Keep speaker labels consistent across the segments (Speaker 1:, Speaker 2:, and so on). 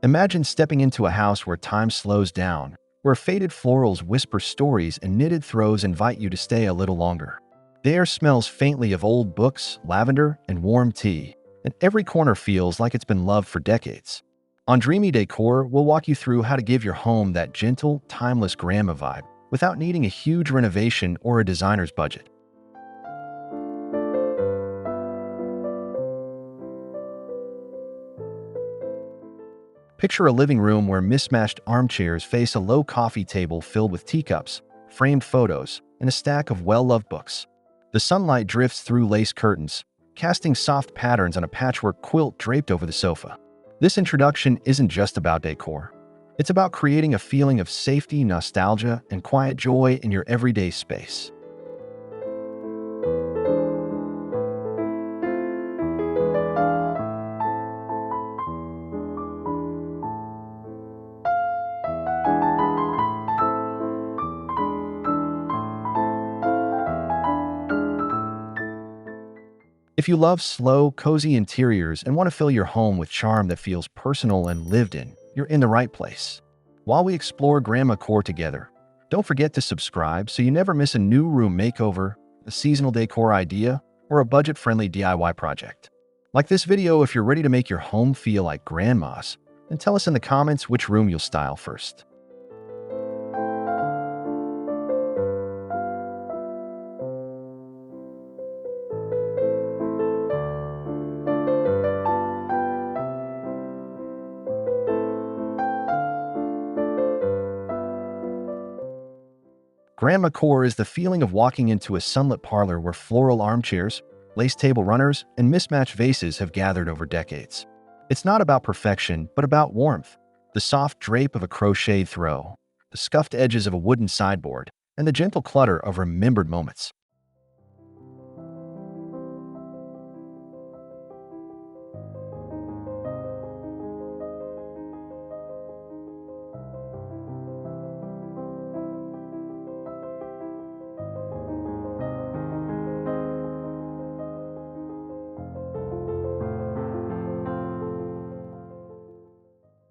Speaker 1: Imagine stepping into a house where time slows down, where faded florals whisper stories and knitted throws invite you to stay a little longer. The air smells faintly of old books, lavender, and warm tea, and every corner feels like it's been loved for decades. On Dreamy Decor, we'll walk you through how to give your home that gentle, timeless grandma vibe without needing a huge renovation or a designer's budget. Picture a living room where mismatched armchairs face a low coffee table filled with teacups, framed photos, and a stack of well-loved books. The sunlight drifts through lace curtains, casting soft patterns on a patchwork quilt draped over the sofa. This introduction isn't just about decor. It's about creating a feeling of safety, nostalgia, and quiet joy in your everyday space. If you love slow, cozy interiors and want to fill your home with charm that feels personal and lived in, you're in the right place. While we explore Grandmacore together, don't forget to subscribe so you never miss a new room makeover, a seasonal decor idea, or a budget-friendly DIY project. Like this video if you're ready to make your home feel like grandma's, and tell us in the comments which room you'll style first. Grandmacore is the feeling of walking into a sunlit parlor where floral armchairs, lace table runners, and mismatched vases have gathered over decades. It's not about perfection, but about warmth. The soft drape of a crocheted throw, the scuffed edges of a wooden sideboard, and the gentle clutter of remembered moments.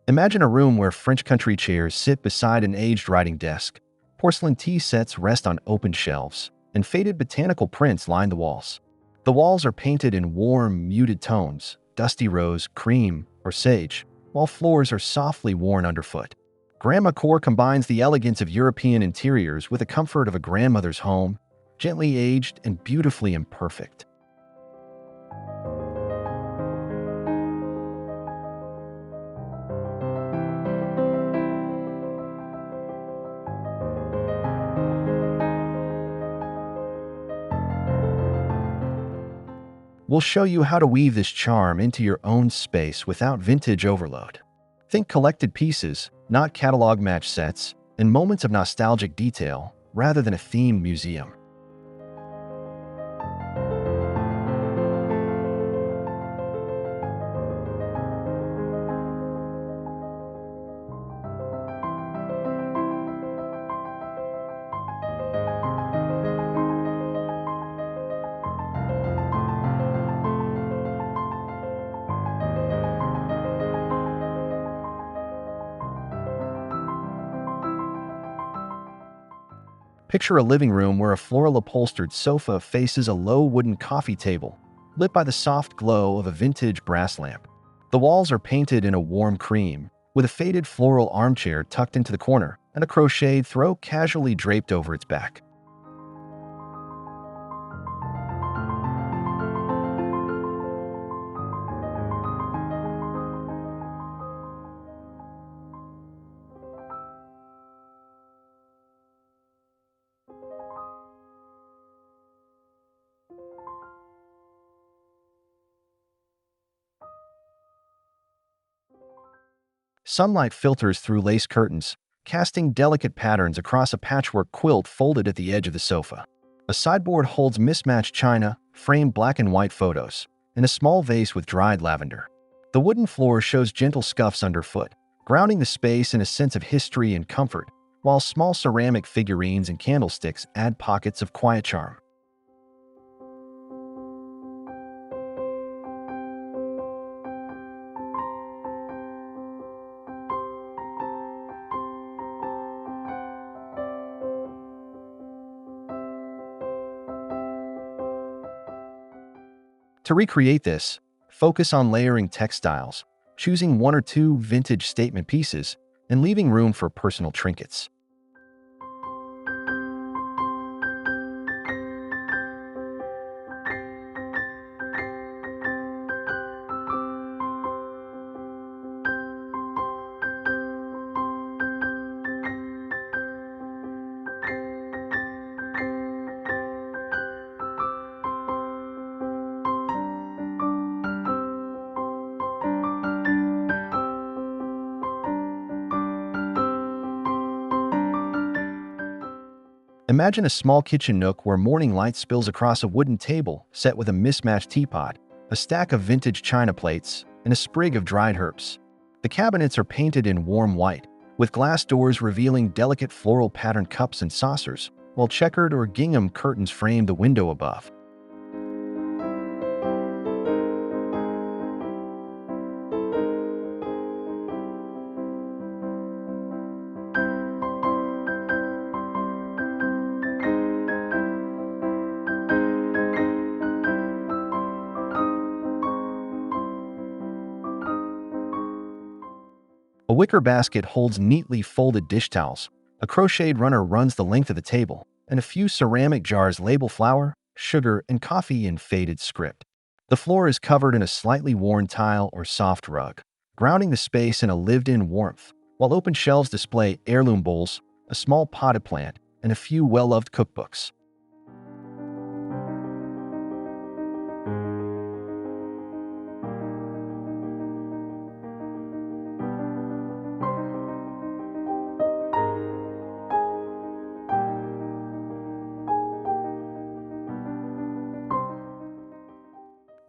Speaker 1: Imagine a room where French country chairs sit beside an aged writing desk, porcelain tea sets rest on open shelves, and faded botanical prints line the walls. The walls are painted in warm, muted tones, dusty rose, cream, or sage, while floors are softly worn underfoot. Grandmacore combines the elegance of European interiors with the comfort of a grandmother's home, gently aged and beautifully imperfect. We'll show you how to weave this charm into your own space without vintage overload. Think collected pieces, not catalog match sets, and moments of nostalgic detail rather than a themed museum. Picture a living room where a floral-upholstered sofa faces a low wooden coffee table, lit by the soft glow of a vintage brass lamp. The walls are painted in a warm cream, with a faded floral armchair tucked into the corner and a crocheted throw casually draped over its back. Sunlight filters through lace curtains, casting delicate patterns across a patchwork quilt folded at the edge of the sofa. A sideboard holds mismatched china, framed black and white photos, and a small vase with dried lavender. The wooden floor shows gentle scuffs underfoot, grounding the space in a sense of history and comfort, while small ceramic figurines and candlesticks add pockets of quiet charm. To recreate this, focus on layering textiles, choosing one or two vintage statement pieces, and leaving room for personal trinkets. Imagine a small kitchen nook where morning light spills across a wooden table set with a mismatched teapot, a stack of vintage china plates, and a sprig of dried herbs. The cabinets are painted in warm white, with glass doors revealing delicate floral patterned cups and saucers, while checkered or gingham curtains frame the window above. A wicker basket holds neatly folded dish towels, a crocheted runner runs the length of the table, and a few ceramic jars label flour, sugar, and coffee in faded script. The floor is covered in a slightly worn tile or soft rug, grounding the space in a lived-in warmth, while open shelves display heirloom bowls, a small potted plant, and a few well-loved cookbooks.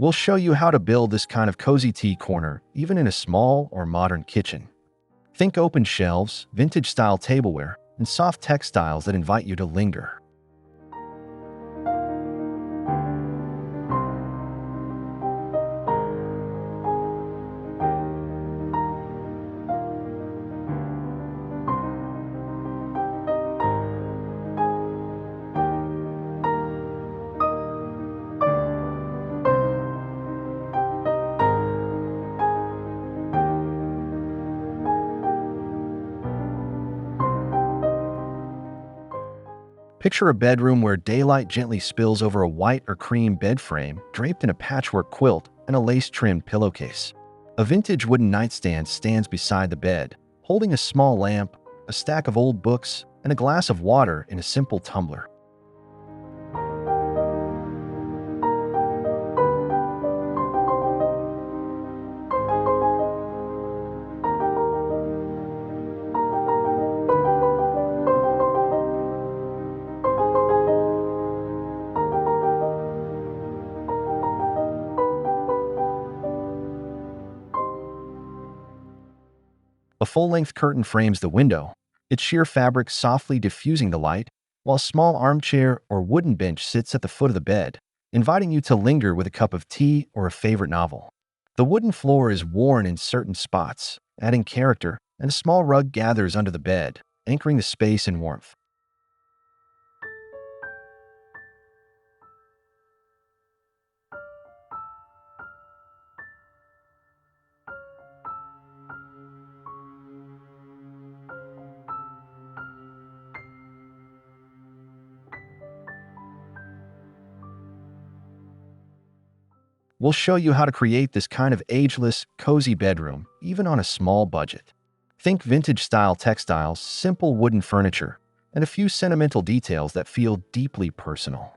Speaker 1: We'll show you how to build this kind of cozy tea corner, even in a small or modern kitchen. Think open shelves, vintage-style tableware, and soft textiles that invite you to linger. Picture a bedroom where daylight gently spills over a white or cream bed frame draped in a patchwork quilt and a lace-trimmed pillowcase. A vintage wooden nightstand stands beside the bed, holding a small lamp, a stack of old books, and a glass of water in a simple tumbler. A full-length curtain frames the window, its sheer fabric softly diffusing the light, while a small armchair or wooden bench sits at the foot of the bed, inviting you to linger with a cup of tea or a favorite novel. The wooden floor is worn in certain spots, adding character, and a small rug gathers under the bed, anchoring the space in warmth. We'll show you how to create this kind of ageless, cozy bedroom, even on a small budget. Think vintage-style textiles, simple wooden furniture, and a few sentimental details that feel deeply personal.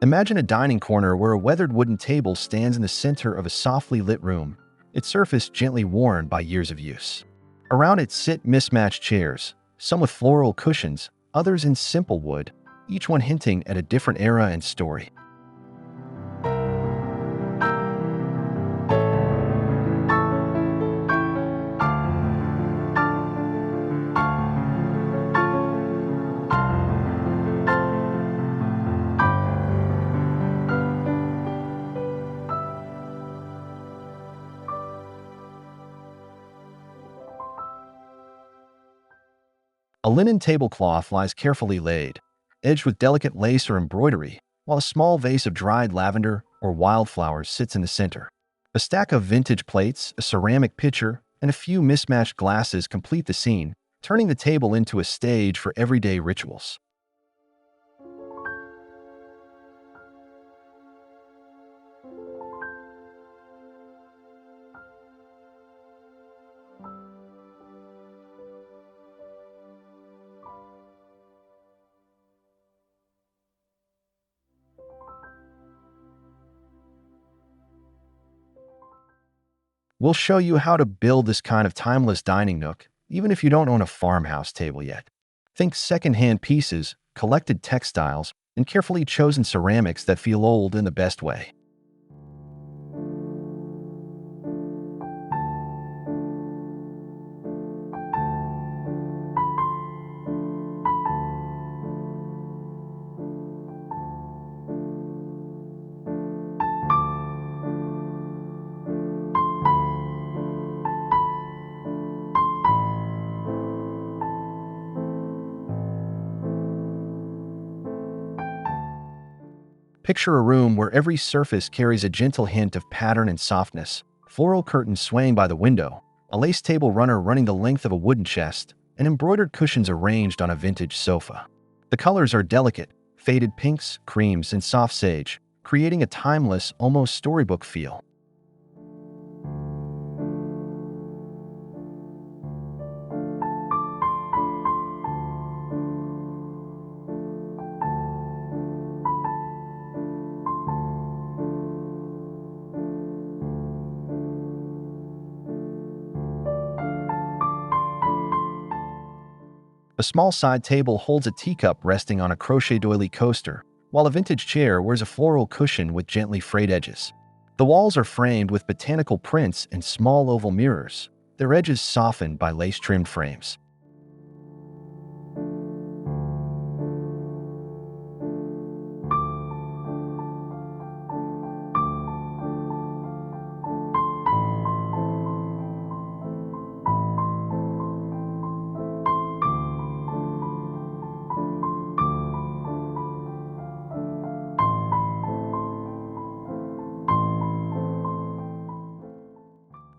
Speaker 1: Imagine a dining corner where a weathered wooden table stands in the center of a softly lit room, its surface gently worn by years of use. Around it sit mismatched chairs, some with floral cushions, others in simple wood, each one hinting at a different era and story. linen tablecloth lies carefully laid, edged with delicate lace or embroidery, while a small vase of dried lavender or wildflowers sits in the center. A stack of vintage plates, a ceramic pitcher, and a few mismatched glasses complete the scene, turning the table into a stage for everyday rituals. We'll show you how to build this kind of timeless dining nook, even if you don't own a farmhouse table yet. Think secondhand pieces, collected textiles, and carefully chosen ceramics that feel old in the best way. Picture a room where every surface carries a gentle hint of pattern and softness. Floral curtains swaying by the window, a lace table runner running the length of a wooden chest, and embroidered cushions arranged on a vintage sofa. The colors are delicate, faded pinks, creams, and soft sage, creating a timeless, almost storybook feel. A small side table holds a teacup resting on a crochet doily coaster, while a vintage chair wears a floral cushion with gently frayed edges. The walls are framed with botanical prints and small oval mirrors, their edges softened by lace-trimmed frames.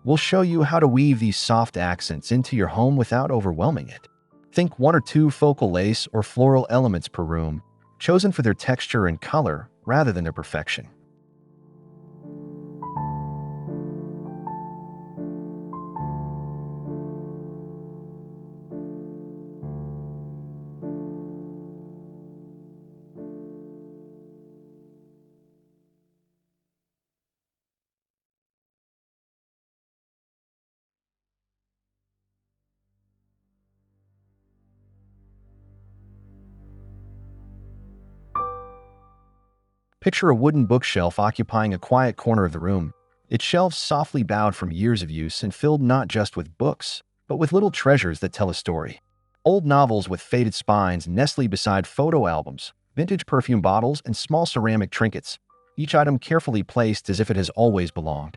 Speaker 1: We'll show you how to weave these soft accents into your home without overwhelming it. Think one or two focal lace or floral elements per room, chosen for their texture and color rather than their perfection. Picture a wooden bookshelf occupying a quiet corner of the room, its shelves softly bowed from years of use and filled not just with books, but with little treasures that tell a story. Old novels with faded spines nestle beside photo albums, vintage perfume bottles, and small ceramic trinkets, each item carefully placed as if it has always belonged.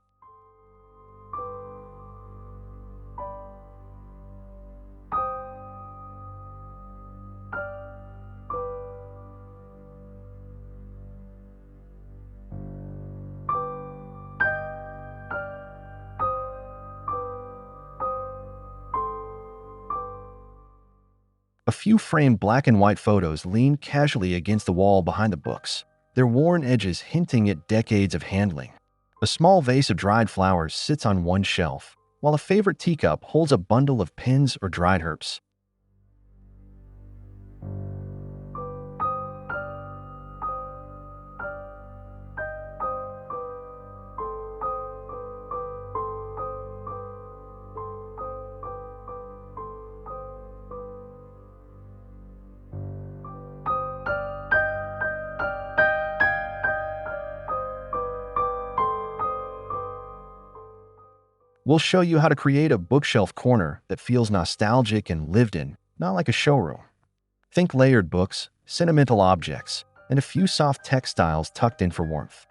Speaker 1: A few framed black and white photos lean casually against the wall behind the books, their worn edges hinting at decades of handling. A small vase of dried flowers sits on one shelf, while a favorite teacup holds a bundle of pins or dried herbs. We'll show you how to create a bookshelf corner that feels nostalgic and lived in, not like a showroom. Think layered books, sentimental objects, and a few soft textiles tucked in for warmth.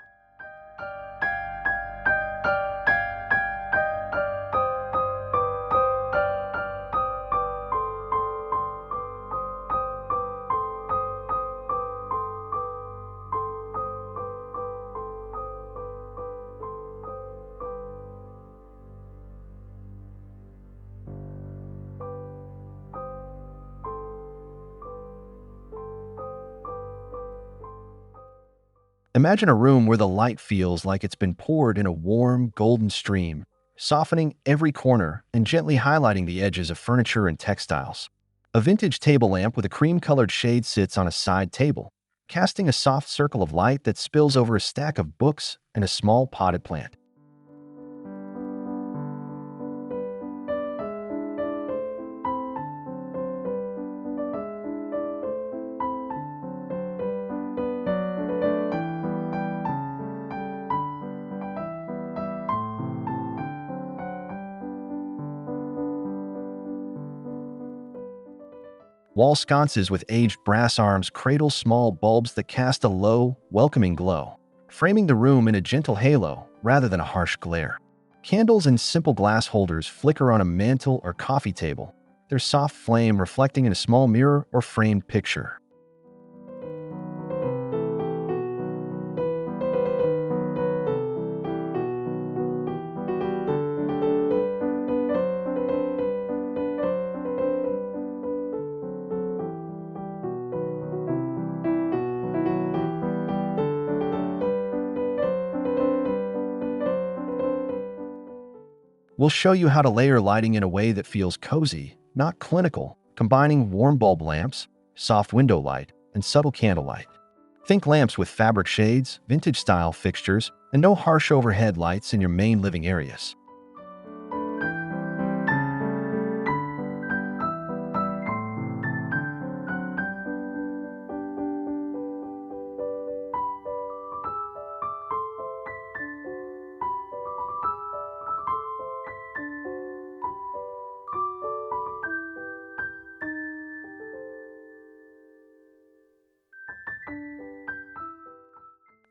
Speaker 1: Imagine a room where the light feels like it's been poured in a warm, golden stream, softening every corner and gently highlighting the edges of furniture and textiles. A vintage table lamp with a cream-colored shade sits on a side table, casting a soft circle of light that spills over a stack of books and a small potted plant. Wall sconces with aged brass arms cradle small bulbs that cast a low, welcoming glow, framing the room in a gentle halo rather than a harsh glare. Candles in simple glass holders flicker on a mantel or coffee table, their soft flame reflecting in a small mirror or framed picture. We'll show you how to layer lighting in a way that feels cozy, not clinical, combining warm bulb lamps, soft window light, and subtle candlelight. Think lamps with fabric shades, vintage-style fixtures, and no harsh overhead lights in your main living areas.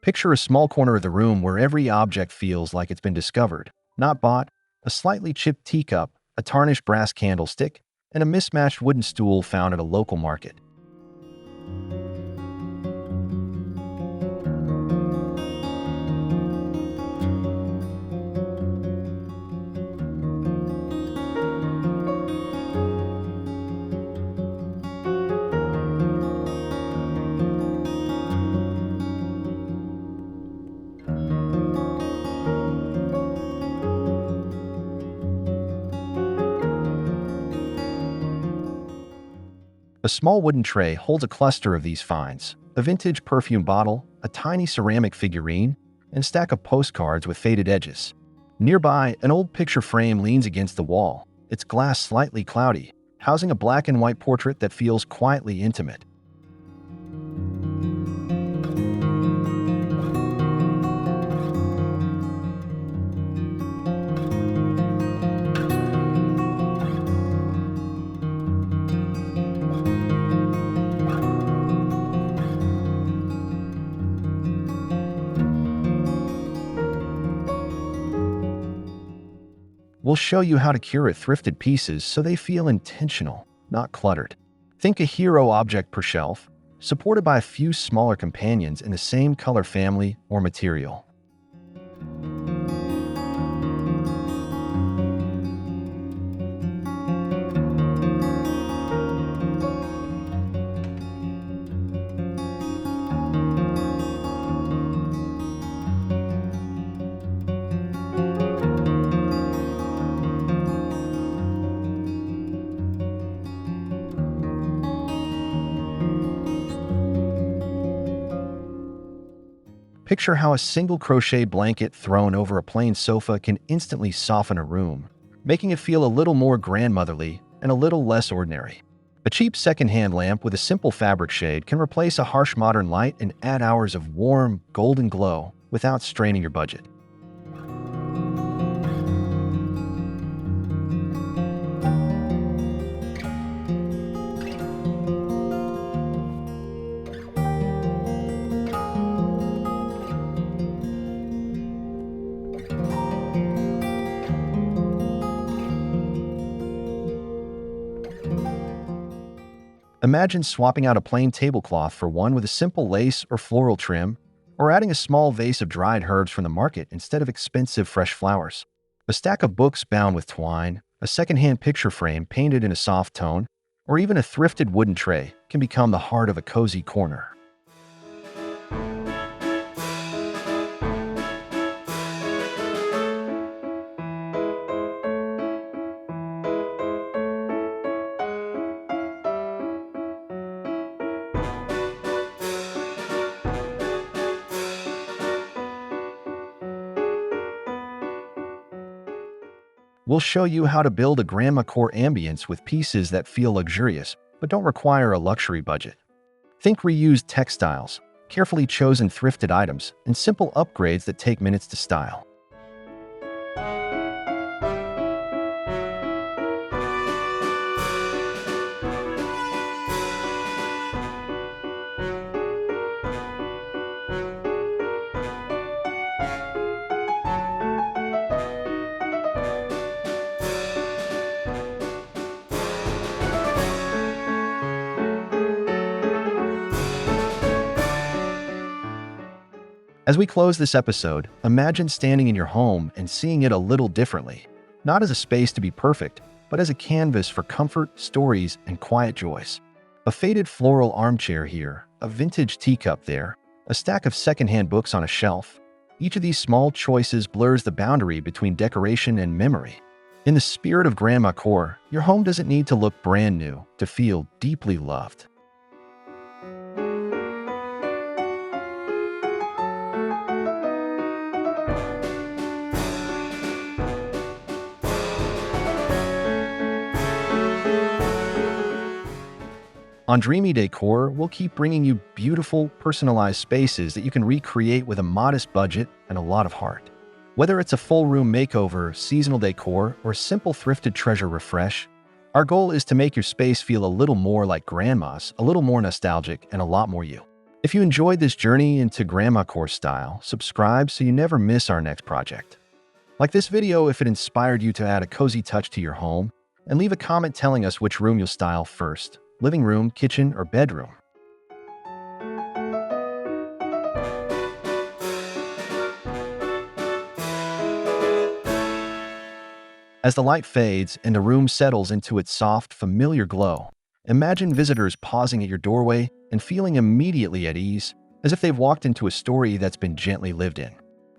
Speaker 1: Picture a small corner of the room where every object feels like it's been discovered, not bought: a slightly chipped teacup, a tarnished brass candlestick, and a mismatched wooden stool found at a local market. A small wooden tray holds a cluster of these finds: a vintage perfume bottle, a tiny ceramic figurine, and a stack of postcards with faded edges. Nearby, an old picture frame leans against the wall, its glass slightly cloudy, housing a black and white portrait that feels quietly intimate. We'll show you how to curate thrifted pieces so they feel intentional, not cluttered. Think a hero object per shelf, supported by a few smaller companions in the same color family or material. Picture how a single crochet blanket thrown over a plain sofa can instantly soften a room, making it feel a little more grandmotherly and a little less ordinary. A cheap secondhand lamp with a simple fabric shade can replace a harsh modern light and add hours of warm, golden glow without straining your budget. Imagine swapping out a plain tablecloth for one with a simple lace or floral trim, or adding a small vase of dried herbs from the market instead of expensive fresh flowers. A stack of books bound with twine, a secondhand picture frame painted in a soft tone, or even a thrifted wooden tray can become the heart of a cozy corner. We'll show you how to build a Grandmacore ambience with pieces that feel luxurious but don't require a luxury budget. Think reused textiles, carefully chosen thrifted items, and simple upgrades that take minutes to style. As we close this episode, imagine standing in your home and seeing it a little differently, not as a space to be perfect, but as a canvas for comfort, stories, and quiet joys. A faded floral armchair here, a vintage teacup there, a stack of secondhand books on a shelf. Each of these small choices blurs the boundary between decoration and memory. In the spirit of Grandmacore, your home doesn't need to look brand new to feel deeply loved. On Dreamy Decor, we'll keep bringing you beautiful, personalized spaces that you can recreate with a modest budget and a lot of heart. Whether it's a full room makeover, seasonal decor, or simple thrifted treasure refresh, our goal is to make your space feel a little more like grandma's, a little more nostalgic, and a lot more you. If you enjoyed this journey into Grandmacore style, subscribe so you never miss our next project. Like this video if it inspired you to add a cozy touch to your home, and leave a comment telling us which room you'll style first. Living room, kitchen, or bedroom. As the light fades and the room settles into its soft, familiar glow, imagine visitors pausing at your doorway and feeling immediately at ease, as if they've walked into a story that's been gently lived in.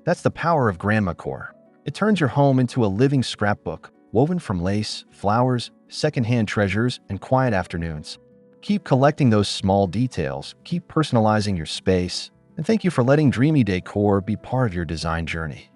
Speaker 1: That's the power of Grandmacore. It turns your home into a living scrapbook, woven from lace, flowers, secondhand treasures, and quiet afternoons. Keep collecting those small details, keep personalizing your space, and thank you for letting Dreamy Decor be part of your design journey.